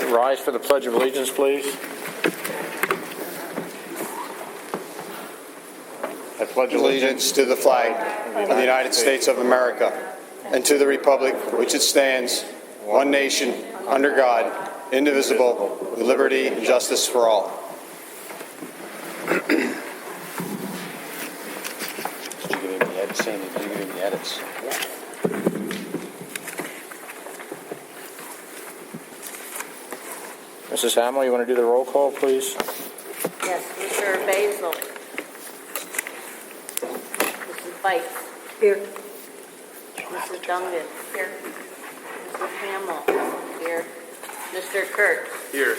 rise for the Pledge of Allegiance, please. I pledge Allegiance to the flag of the United States of America and to the republic for which it stands, one nation, under God, indivisible, with liberty and justice for all. Did you get any edits, Sandy? Did you get any edits? Mrs. Hamill, you want to do the roll call, please? Yes, Mr. Basil. Mrs. Bites. Here. Mrs. Dungan. Here. Mrs. Hamill. Here. Mr. Kurtz. Here.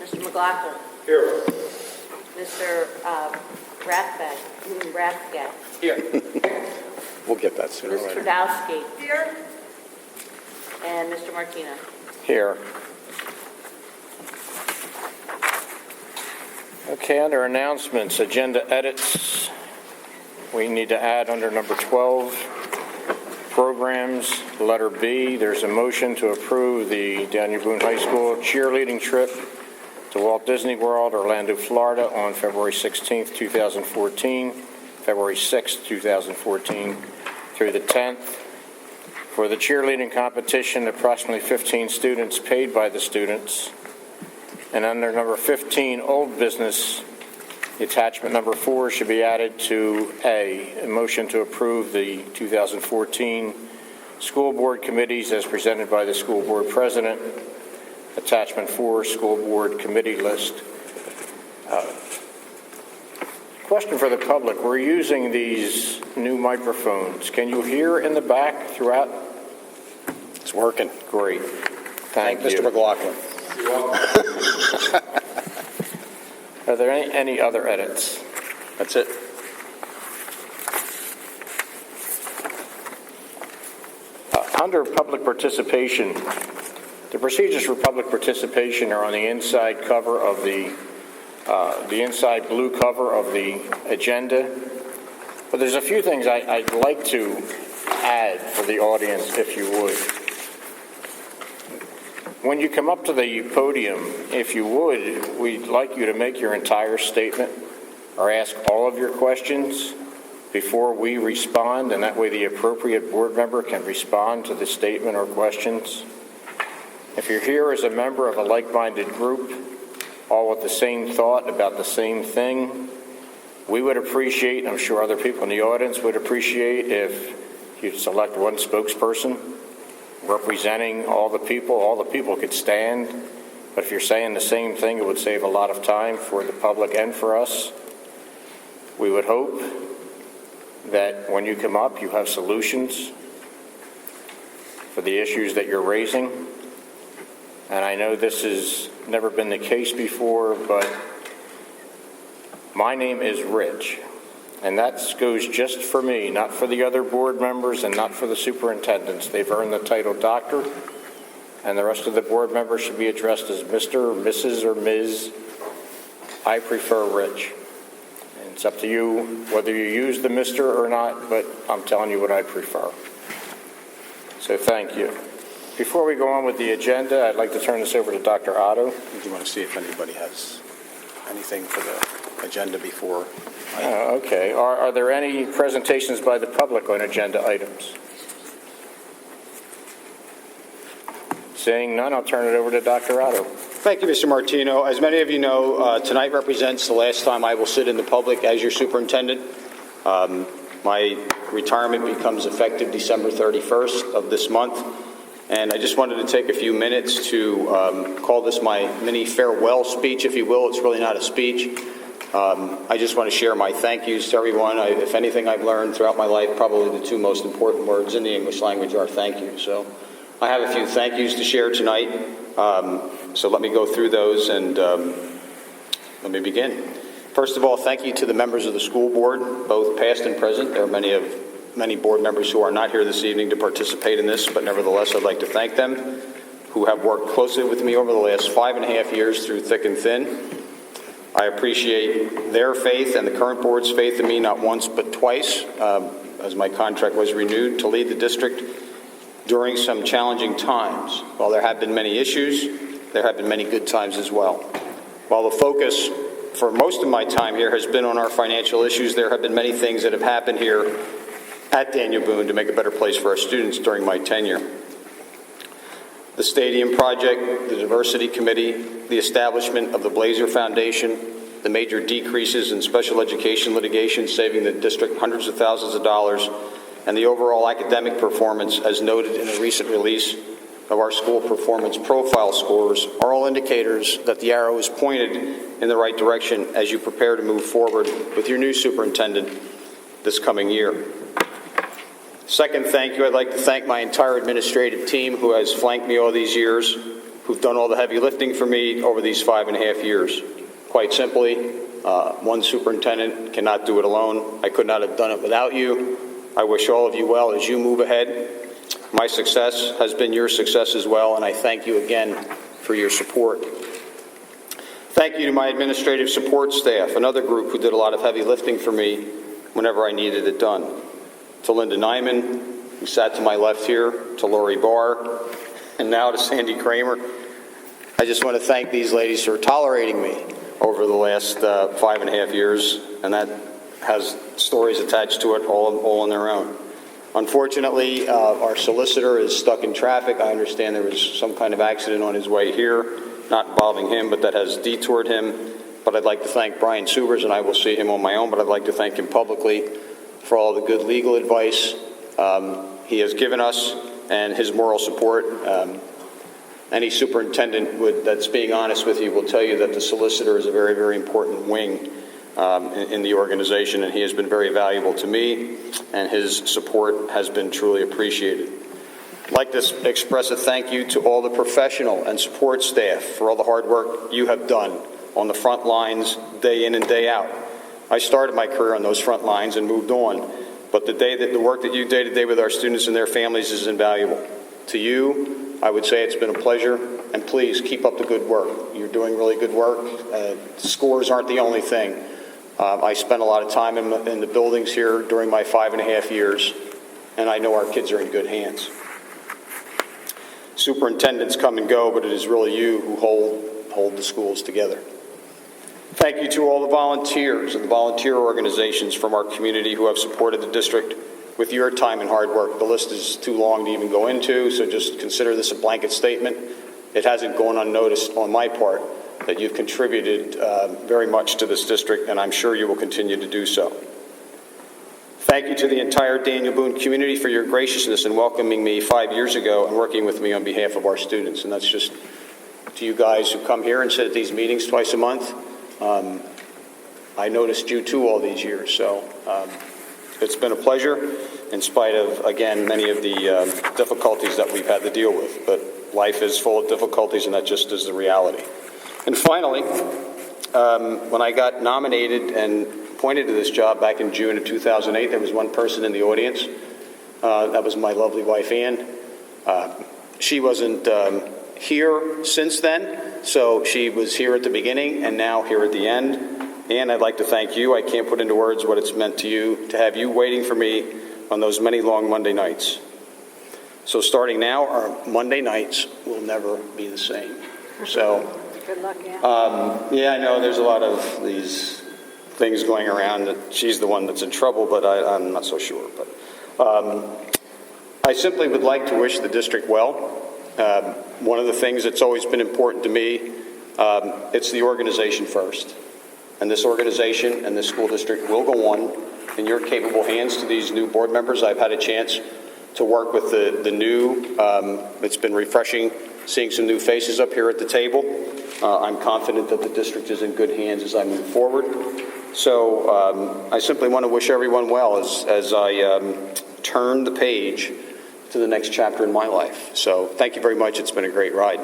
Mr. McLaughlin. Here. Mr. Rathgeb. Here. We'll get that sooner or Ms. later. Tverdowski. Here. And Mr. Martina. Here. Okay, under announcements, agenda edits, we need to add under number 12, programs, letter B, there's a motion to approve the Daniel Boone High School cheerleading trip to Walt Disney World, Orlando, Florida on February 16th, 2014, February 6th, 2014 through the 10th. For the cheerleading competition, approximately 15 students paid by the students. And under number 15, old business, attachment number 4 should be added to a motion to approve the 2014 school board committees as presented by the school board president. Attachment 4, school board committee list. Question for the public. We're using these new microphones. Can you hear in the back throughout? It's working. Great. Thank you. Mr. McLaughlin. Are there any other edits? That's it. Under public participation, the procedures for public participation are on the inside cover of the inside blue cover of the agenda. But there's a few things I'd like to add for the audience, if you would. When you come up to the podium, if you would, we'd like you to make your entire statement or ask all of your questions before we respond, and that way the appropriate board member can respond to the statement or questions. If you're here as a member of a like-minded group, all with the same thought about the same thing, we would appreciate, and I'm sure other people in the audience would appreciate, if you'd select one spokesperson representing all the people could stand. But if you're saying the same thing, it would save a lot of time for the public and for us. We would hope that when you come up, you have solutions for the issues that you're raising. And I know this has never been the case before, but my name is Rich. And that goes just for me, not for the other board members and not for the superintendents. They've earned the title doctor, and the rest of the board members should be addressed as Mr., Mrs., or Ms. I prefer Rich. And it's up to you whether you use the Mr. or not, but I'm telling you what I prefer. So thank you. Before we go on with the agenda, I'd like to turn this over to Dr. Otto. Do you want to see if anybody has anything for the agenda before? Okay. Are there any presentations by the public on agenda items? Seeing none, I'll turn it over to Dr. Otto. Thank you, Mr. Martino. As many of you know, tonight represents the last time I will sit in the public as your superintendent. My retirement becomes effective December 31st of this month. And I just wanted to take a few minutes to call this my mini farewell speech, if you will. It's really not a speech. I just want to share my thank yous to everyone. If anything I've learned throughout my life, probably the two most important words in the English language are thank you. So I have a few thank yous to share tonight. So let me go through those and let me begin. First of all, thank you to the members of the school board, both past and present. There are many board members who are not here this evening to participate in this, but nevertheless, I'd like to thank them, who have worked closely with me over the last 5.5 years through thick and thin. I appreciate their faith and the current board's faith in me not once but twice, as my contract was renewed to lead the district during some challenging times. While there have been many issues, there have been many good times as well. While the focus for most of my time here has been on our financial issues, there have been many things that have happened here at Daniel Boone to make a better place for our students during my tenure. The stadium project, the diversity committee, the establishment of the Blazer Foundation, the major decreases in special education litigation, saving the district hundreds of thousands of dollars, and the overall academic performance, as noted in a recent release of our school performance profile scores, are all indicators that the arrow is pointed in the right direction as you prepare to move forward with your new superintendent this coming year. Second, thank you. I'd like to thank my entire administrative team who has flanked me all these years, who've done all the heavy lifting for me over these 5.5 years. Quite simply, one superintendent cannot do it alone. I could not have done it without you. I wish all of you well as you move ahead. My success has been your success as well, and I thank you again for your support. Thank you to my administrative support staff, another group who did a lot of heavy lifting for me whenever I needed it done. To Linda Nyman, who sat to my left here, to Lori Barr, and now to Sandy Kramer. I just want to thank these ladies for tolerating me over the last 5.5 years, and that has stories attached to it all on their own. Unfortunately, our solicitor is stuck in traffic. I understand there was some kind of accident on his way here, not involving him, but that has detoured him. But I'd like to thank Brian Subers, and I will see him on my own, but I'd like to thank him publicly for all the good legal advice he has given us and his moral support. Any superintendent that's being honest with you will tell you that the solicitor is a very, very important wing in the organization, and he has been very valuable to me, and his support has been truly appreciated. I'd like to express a thank you to all the professional and support staff for all the hard work you have done on the front lines day in and day out. I started my career on those front lines and moved on, but the work that you do day to day with our students and their families is invaluable. To you, I would say it's been a pleasure, and please keep up the good work. You're doing really good work. Scores aren't the only thing. I spent a lot of time in the buildings here during my 5.5 years, and I know our kids are in good hands. Superintendents come and go, but it is really you who hold the schools together. Thank you to all the volunteers and the volunteer organizations from our community who have supported the district with your time and hard work. The list is too long to even go into, so just consider this a blanket statement. It hasn't gone unnoticed on my part that you've contributed very much to this district, and I'm sure you will continue to do so. Thank you to the entire Daniel Boone community for your graciousness in welcoming me 5 years ago and working with me on behalf of our students. And that's just to you guys who come here and sit at these meetings twice a month. I noticed you too all these years, so it's been a pleasure in spite of, again, many of the difficulties that we've had to deal with. But life is full of difficulties, and that just is the reality. And finally, when I got nominated and appointed to this job back in June of 2008, there was one person in the audience. That was my lovely wife, Ann. She wasn't here since then, so she was here at the beginning and now here at the end. Ann, I'd like to thank you. I can't put into words what it's meant to you to have you waiting for me on those many long Monday nights. So starting now, our Monday nights will never be the same. So, Good luck, Ann. yeah, I know there's a lot of these things going around that she's the one that's in trouble, but I'm not so sure. But I simply would like to wish the district well. One of the things that's always been important to me, it's the organization first. And this organization and this school district will go on in your capable hands. To these new board members, I've had a chance to work with the new. It's been refreshing seeing some new faces up here at the table. I'm confident that the district is in good hands as I move forward. So I simply want to wish everyone well as I turn the page to the next chapter in my life. So thank you very much. It's been a great ride.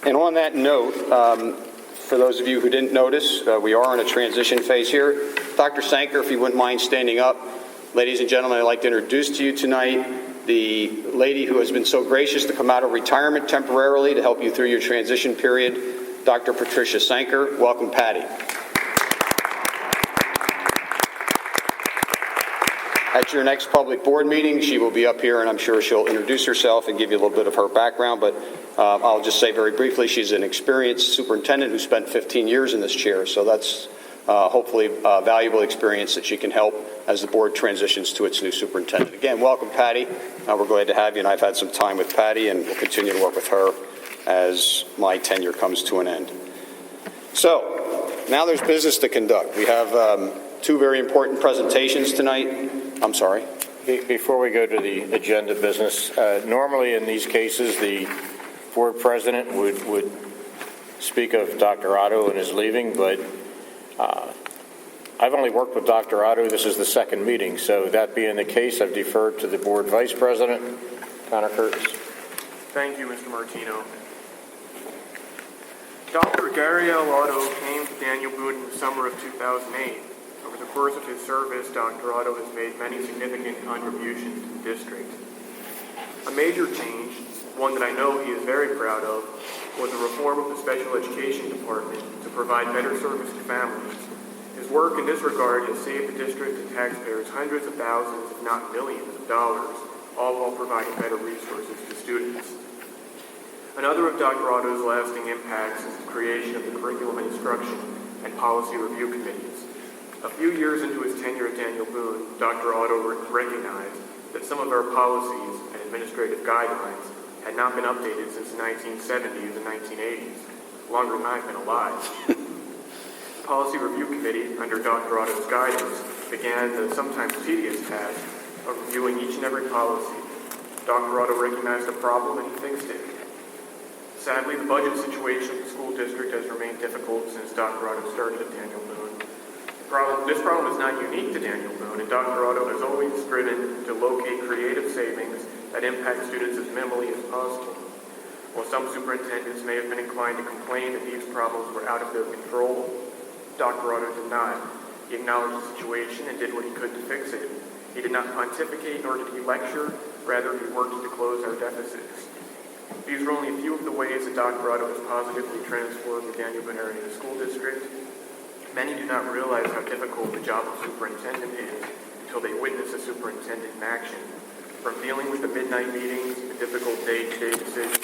And on that note, for those of you who didn't notice, we are in a transition phase here. Dr. Sanker, if you wouldn't mind standing up. Ladies and gentlemen, I'd like to introduce to you tonight the lady who has been so gracious to come out of retirement temporarily to help you through your transition period, Dr. Patricia Sanker. Welcome, Patty. At your next public board meeting, she will be up here, and I'm sure she'll introduce herself and give you a little bit of her background, but I'll just say very briefly, she's an experienced superintendent who spent 15 years in this chair, so that's hopefully a valuable experience that she can help as the board transitions to its new superintendent. Again, welcome, Patty. We're glad to have you, and I've had some time with Patty, and we'll continue to work with her as my tenure comes to an end. So, now there's business to conduct. We have two very important presentations tonight. I'm sorry. Before we go to the agenda business, normally in these cases, the board president would speak of Dr. Otto and his leaving, but I've only worked with Dr. Otto. This is the second meeting, so that being the case, I've deferred to the board vice president, Connor Kurtz. Thank you, Mr. Martino. Dr. Gary L. Otto came to Daniel Boone in the summer of 2008. Over the course of his service, Dr. Otto has made many significant contributions to the district. A major change, one that I know he is very proud of, was the reform of the special education department to provide better service to families. His work in this regard has saved the district and taxpayers hundreds of thousands, if not millions of dollars, all while providing better resources to students. Another of Dr. Otto's lasting impacts is the creation of the Curriculum and Instruction and Policy Review Committees. A few years into his tenure at Daniel Boone, Dr. Otto recognized that some of our policies and administrative guidelines had not been updated since the 1970s and 1980s, longer than I've been alive. The Policy Review Committee, under Dr. Otto's guidance, began the sometimes tedious task of reviewing each and every policy. Dr. Otto recognized the problem and he fixed it. Sadly, the budget situation of the school district has remained difficult since Dr. Otto started at Daniel Boone. This problem is not unique to Daniel Boone, and Dr. Otto has always striven to locate creative savings that impact students as minimally as possible. While some superintendents may have been inclined to complain that these problems were out of their control, Dr. Otto did not. He acknowledged the situation and did what he could to fix it. He did not pontificate nor did he lecture, rather he worked to close our deficits. These are only a few of the ways that Dr. Otto has positively transformed the Daniel Boone area school district. Many do not realize how difficult the job of superintendent is until they witness a superintendent in action. From dealing with the midnight meetings, the difficult day-to-day decisions,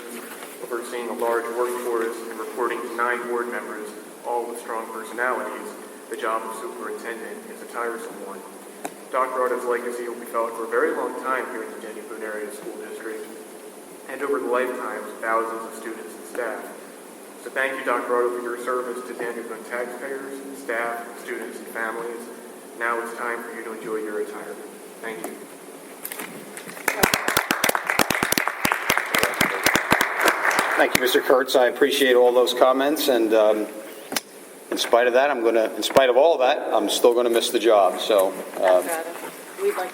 overseeing a large workforce, and reporting to 9 board members, all with strong personalities, the job of superintendent is a tiresome one. Dr. Otto's legacy will be felt for a very long time here in the Daniel Boone area school district, and over the lifetimes of thousands of students and staff. So thank you, Dr. Otto, for your service to Daniel Boone taxpayers, staff, students, and families. Now it's time for you to enjoy your retirement. Thank you. Thank you, Mr. Kurtz. I appreciate all those comments, and in spite of that, in spite of all of that, I'm still going to miss the job. So, Dr. Otto, we'd like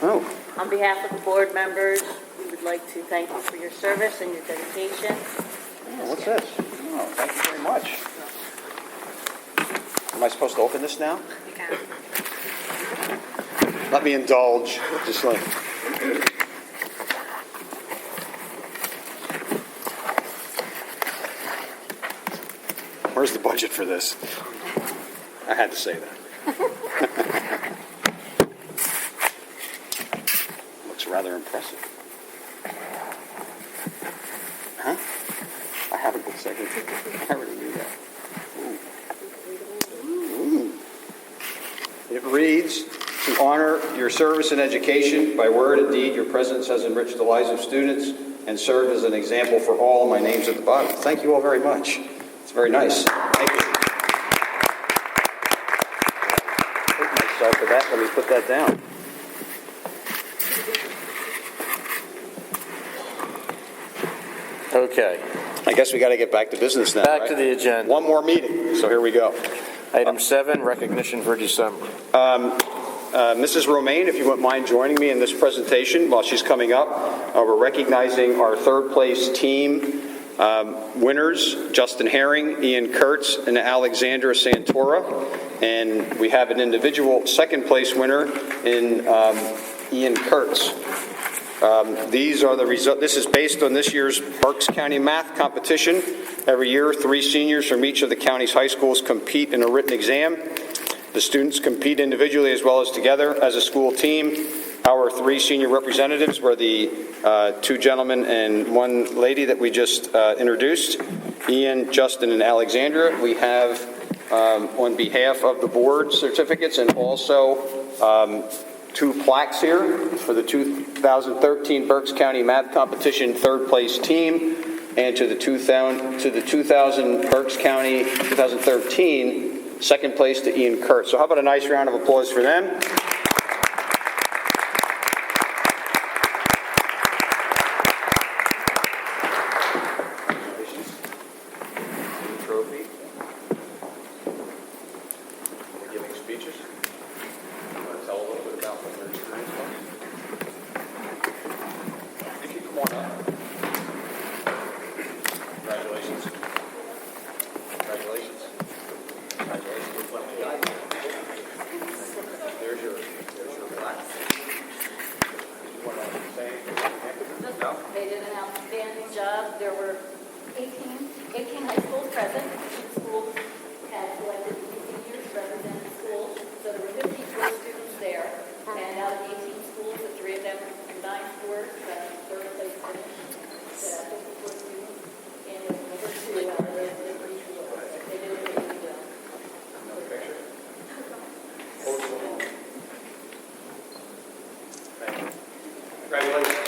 to, on behalf of the board members, we would like to thank you for your service and your dedication. Oh, what's this? Oh, thank you very much. Am I supposed to open this now? You can. Let me indulge. Just like. Where's the budget for this? I had to say that. Looks rather impressive. Huh? I have a good second. I already knew that. Ooh. It reads, to honor your service in education, by word and deed, your presence has enriched the lives of students and served as an example for all. My name's at the bottom. Thank you all very much. It's very nice. Thank you. Thank myself for that. Let me put that down. Okay. I guess we got to get back to business now. Back right? to the agenda. One more meeting. So here we go. Item 7, recognition for December. Mrs. Romaine, if you wouldn't mind joining me in this presentation while she's coming up. We're recognizing our third place team winners, Justin Herring, Ian Kurtz, and Alexandra Santora. And we have an individual second place winner in Ian Kurtz. These are the results. This is based on this year's Berks County Math Competition. Every year, 3 seniors from each of the county's high schools compete in a written exam. The students compete individually as well as together as a school team. Our 3 senior representatives were the 2 gentlemen and 1 lady that we just introduced, Ian, Justin, and Alexandra. We have, on behalf of the board, certificates and also 2 plaques here for the 2013 Berks County Math Competition 3rd place team and to the 2000 Berks County 2013 2nd place to Ian Kurt. So how about a nice round of applause for them? Trophy. We're giving speeches. You want to tell a little bit about what your experience was? You can come on up. Congratulations. Congratulations. Congratulations. There's your plaque. You want to say anything? No? They did an outstanding job. There were 18 high schools present. The schools had selected seniors to represent the schools. So there were 54 students there. And out of the 18 schools, the 3 of them combined scores, that 3rd place finish. So 54 students. And with number 2 out of those 54. They did a really good job. Another picture. Thank you. Congratulations.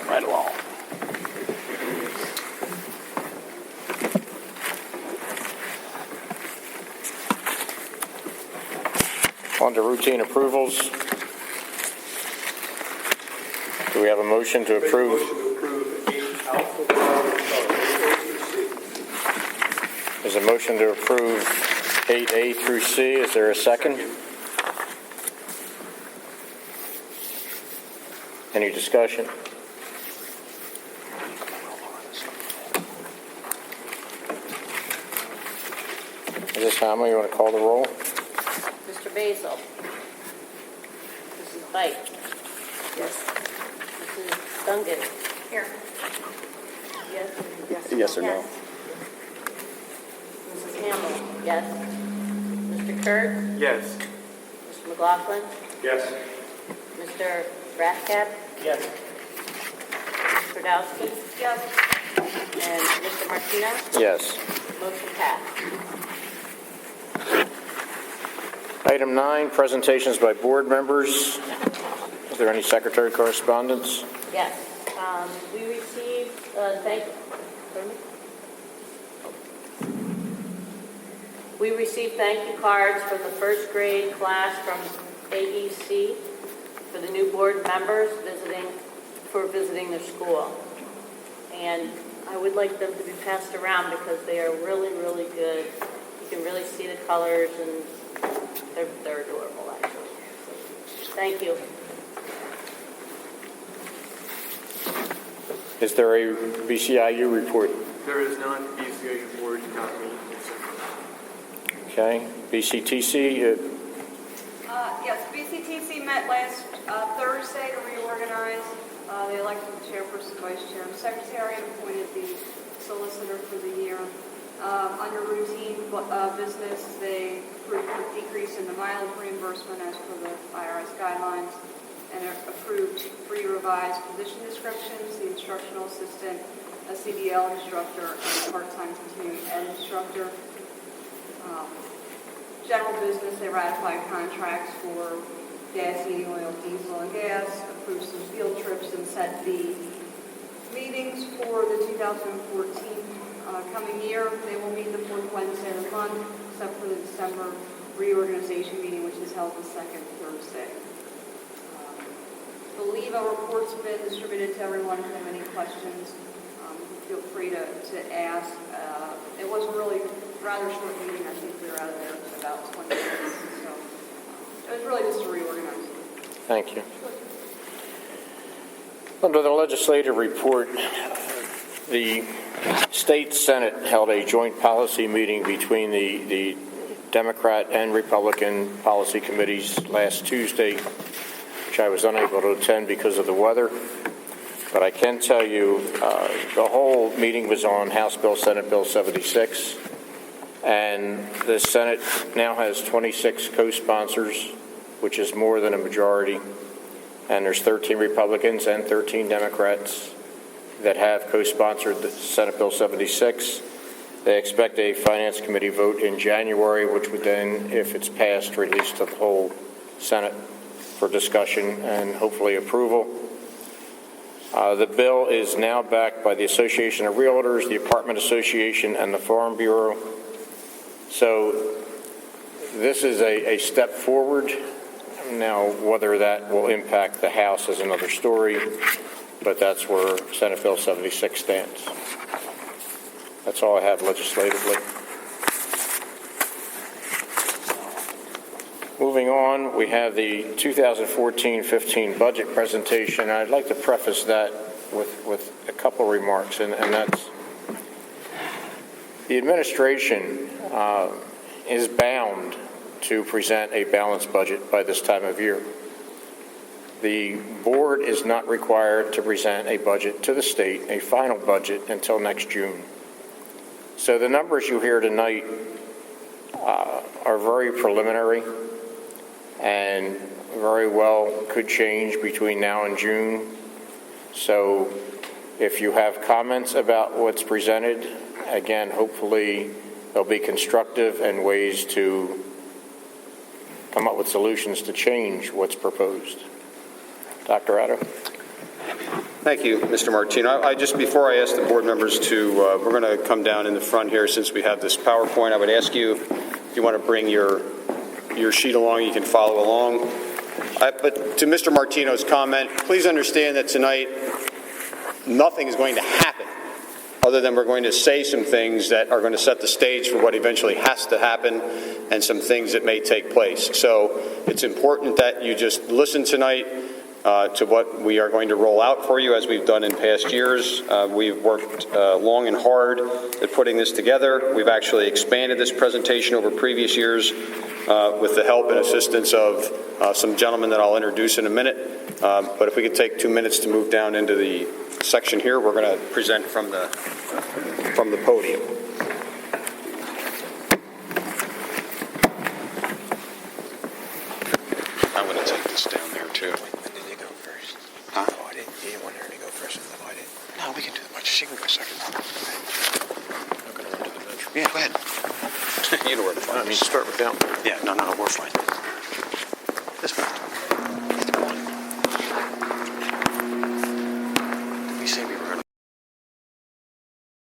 Right along. On to routine approvals. Do we have a motion to approve? There's a motion to approve 8A through C. Is there a second? Any discussion? At this time, you want to call the roll? Mr. Basil? Mrs. Bite? Yes. Mrs. Dungan? Here. Yes? Yes or no? Mrs. Hamel? Yes. Mr. Kurt? Yes. Mr. McLaughlin? Yes. Mr. Rathcap? Yes. Mr. Dowski? Yes. And Mr. Martino? Yes. Motion passed. Item 9, presentations by board members. Is there any secretary correspondence? Yes. We received, We received thank you cards from the 1st grade class from AEC for the new board members visiting their school. And I would like them to be passed around because they are really, really good. You can really see the colors and they're adorable, actually. Thank you. Is there a BCIU report? There is none. BCA board did not meet. Okay. BCTC, Yes, BCTC met last Thursday to reorganize. They elected the chairperson, vice chair, and secretary, and appointed the solicitor for the year. Under routine business, they approved a decrease in the mileage reimbursement as per the IRS guidelines, and approved 3 revised position descriptions: the instructional assistant, a CDL instructor, and a part-time continuing ed instructor. General business, they ratified contracts for gas, heating oil, diesel, and gas, approved some field trips, and set the meetings for the 2014 coming year. They will meet the 4th Wednesday of the month, except for the December reorganization meeting, which is held the 2nd Thursday. I believe a report's been distributed to everyone. If you have any questions, feel free to ask. It was a really rather short meeting. I think we were out of there in about 20 minutes. So it was really just to reorganize. thank you. Under the legislative report, the state Senate held a joint policy meeting between the Democrat and Republican policy committees last Tuesday which I was unable to attend because of the weather. But I can tell you, the whole meeting was on House Bill, Senate Bill 76, and the Senate now has 26 co-sponsors, which is more than a majority, and there's 13 Republicans and 13 Democrats that have co-sponsored the Senate Bill 76. They expect a Finance Committee vote in January, which would then, if it's passed, release to the whole Senate for discussion and hopefully approval. The bill is now backed by the Association of Realtors, the Apartment Association, and the Farm Bureau. So this is a step forward. Now, whether that will impact the House is another story, but that's where Senate Bill 76 stands. That's all I have legislatively. Moving on, we have the 2014-15 budget presentation. I'd like to preface that with a couple remarks, and that's the administration is bound to present a balanced budget by this time of year. The board is not required to present a budget to the state, a final budget, until next June. So the numbers you hear tonight are very preliminary and very well could change between now and June. So if you have comments about what's presented, again, hopefully they'll be constructive and ways to come up with solutions to change what's proposed. Dr. Otto. Thank you, Mr. Martino. Before I ask the board members to, we're going to come down in the front here since we have this PowerPoint. I would ask you, if you want to bring your sheet along, you can follow along. But to Mr. Martino's comment, please understand that tonight nothing is going to happen other than we're going to say some things that are going to set the stage for what eventually has to happen and some things that may take place. So it's important that you just listen tonight to what we are going to roll out for you as we've done in past years. We've worked long and hard at putting this together. We've actually expanded this presentation over previous years with the help and assistance of some gentlemen that I'll introduce in a minute. But if we could take 2 minutes to move down into the section here, we're going to present from the podium. I'm going to take this down there too. When did you go first? Huh? Oh, I didn't. You didn't want her to go first. No, I didn't. No, we can do the budget. She can go second. I'm going to run to the bench. Yeah, go ahead. You know where to find me. Start with them. Yeah, no, we're fine.